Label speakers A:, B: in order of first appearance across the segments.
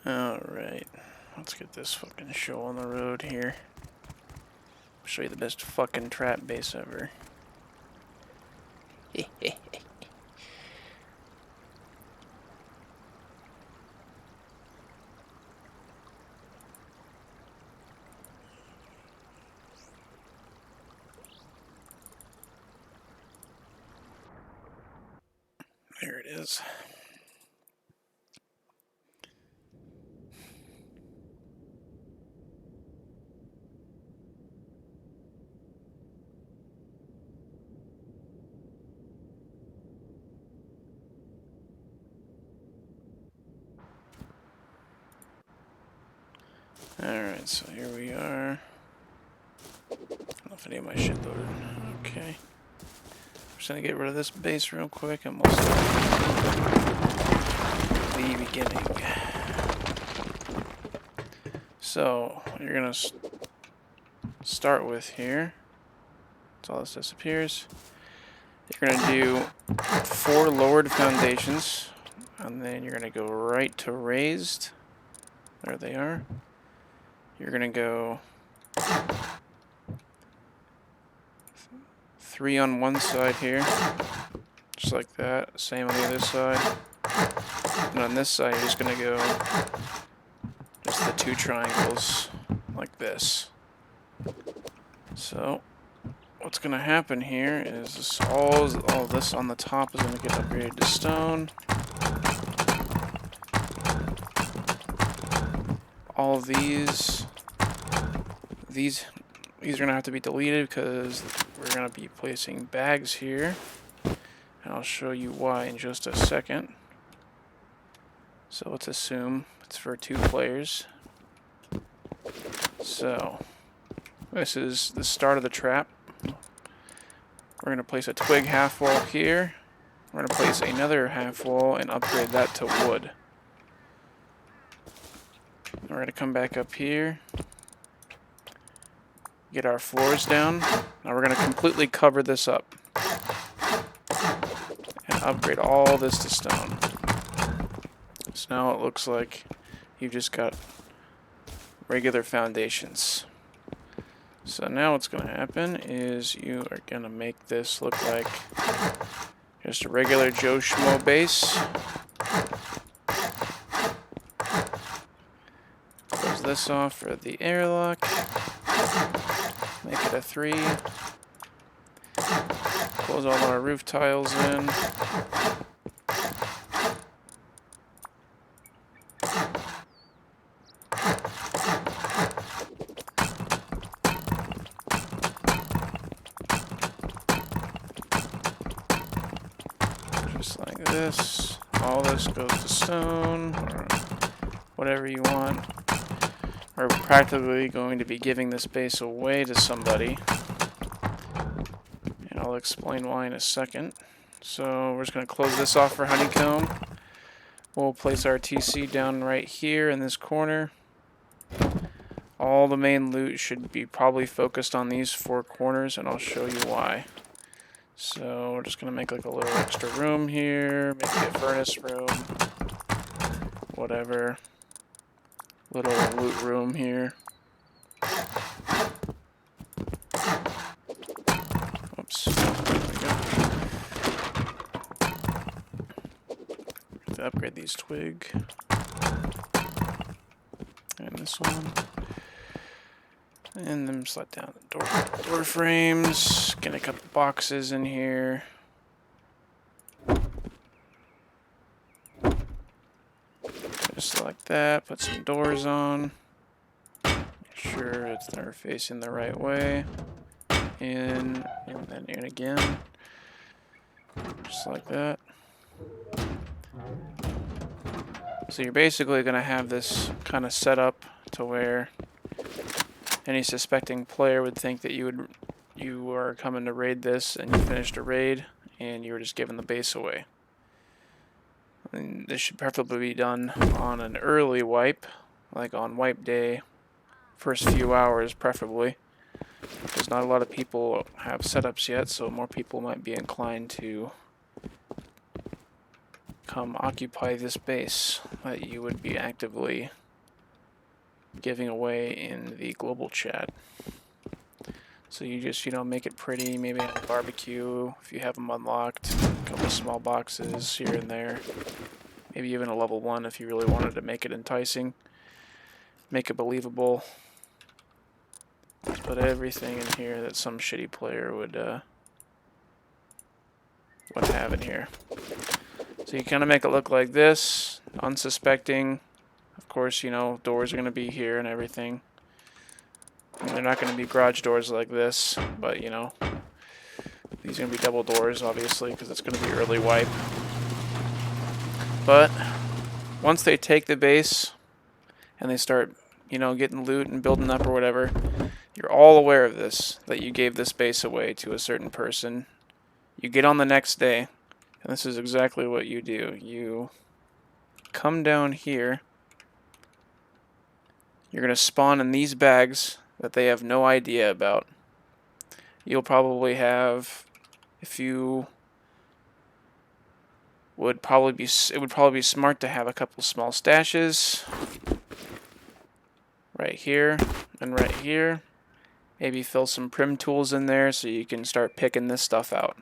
A: Alright, let's get this fucking show on the road here. Show you the best fucking trap base ever. There it is. Alright, so here we are. I don't know if any of my shit loaded. Okay. I'm just gonna get rid of this base real quick and we'll start the beginning. So, what you're gonna start with here, until all this disappears, you're gonna do 4 lowered foundations, and then you're gonna go right to raised. There they are. You're gonna go 3 on one side here, just like that. Same on the other side. And on this side, you're just gonna go just the 2 triangles, like this. So, what's gonna happen here is this, all this on the top is gonna get upgraded to stone. All of these are gonna have to be deleted because we're gonna be placing bags here, and I'll show you why in just a second. So let's assume it's for 2 players. So this is the start of the trap. We're gonna place a twig half wall here. We're gonna place another half wall and upgrade that to wood. We're going to come back up here, get our floors down. Now we're going to completely cover this up and upgrade all this to stone. So now it looks like you've just got regular foundations. So now what's going to happen is you are going to make this look like just a regular Joe Schmo base. Close this off for the airlock. Make it a 3. Close all our roof tiles in. Just like this. All this goes to stone, or whatever you want. We're practically going to be giving this base away to somebody, and I'll explain why in a second. So we're just going to close this off for honeycomb. We'll place our TC down right here in this corner. All the main loot should be probably focused on these 4 corners, and I'll show you why. So we're just going to make like a little extra room here, maybe a furnace room, whatever. Little loot room here. Oops. There we go. Have to upgrade these twig. And this one. And then just let down the door frames. Get a couple boxes in here. Just like that. Put some doors on. Make sure they're facing the right way. In, and then in again. Just like that. So you're basically going to have this kind of set up to where any suspecting player would think that you were coming to raid this, and you finished a raid and you were just giving the base away. And this should preferably be done on an early wipe, like on wipe day, first few hours preferably, because not a lot of people have setups yet, so more people might be inclined to come occupy this base that you would be actively giving away in the global chat. So you just, make it pretty, maybe have a barbecue if you have them unlocked, a couple of small boxes here and there, maybe even a level 1 if you really wanted to make it enticing, make it believable. Put everything in here that some shitty player would have in here. So you kind of make it look like this, unsuspecting. Of course, doors are going to be here and everything. And they're not going to be garage doors like this, but these are going to be double doors, obviously, because it's going to be early wipe. But once they take the base and they start, getting loot and building up or whatever, you're all aware of this, that you gave this base away to a certain person. You get on the next day, and this is exactly what you do. You come down here. You're going to spawn in these bags that they have no idea about. You'll probably have, it would probably be smart to have a couple small stashes right here and right here. Maybe fill some prim tools in there so you can start picking this stuff out.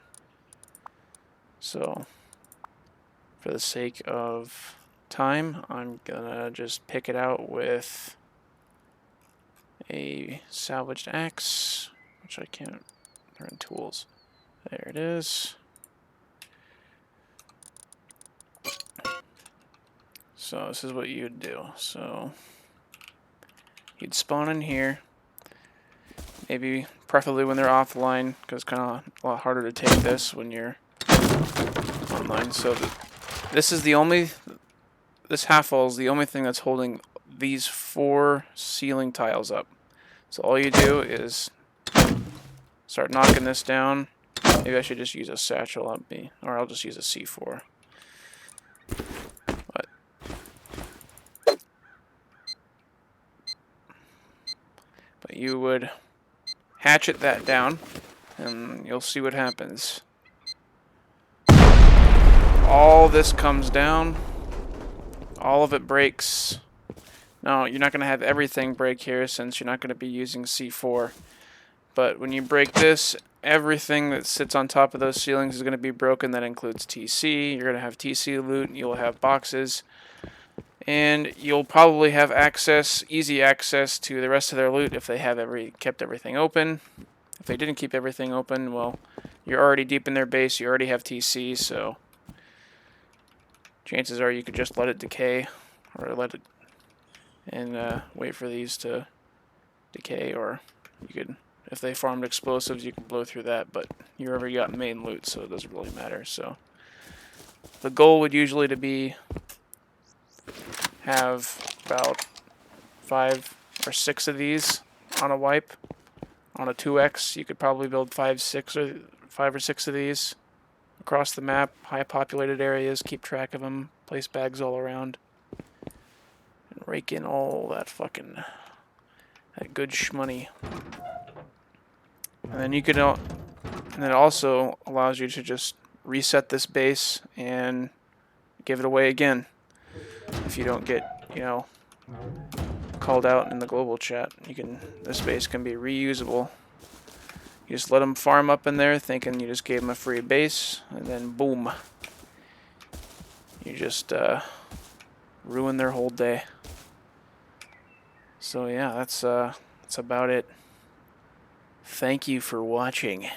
A: So, for the sake of time, I'm gonna just pick it out with a salvaged axe, which I can't turn tools. There it is. So this is what you'd do. So you'd spawn in here, maybe preferably when they're offline, because it's kind of a lot harder to take this when you're online. So this is this half wall is the only thing that's holding these 4 ceiling tiles up. So all you do is start knocking this down. Maybe I should just use a satchel on me, or I'll just use a C4. But you would hatchet that down, and you'll see what happens. All this comes down. All of it breaks. Now, you're not going to have everything break here since you're not going to be using C4. But when you break this, everything that sits on top of those ceilings is going to be broken. That includes TC. You're going to have TC loot. You'll have boxes. And you'll probably have easy access to the rest of their loot if they have kept everything open. If they didn't keep everything open, well, you're already deep in their base. You already have TC, so chances are you could just let it decay, or let it and wait for these to decay, or you could, if they farmed explosives, you can blow through that, but you already got main loot, so it doesn't really matter. So the goal would usually to be have about 5 or 6 of these on a wipe. On a 2x, you could probably build 5 or 6 of these across the map, high populated areas, keep track of them, place bags all around, and rake in all that good shmoney. And then and it also allows you to just reset this base and give it away again if you don't get, called out in the global chat. This base can be reusable. You just let them farm up in there thinking you just gave them a free base, and then boom, you just ruin their whole day. So yeah, that's about it. Thank you for watching.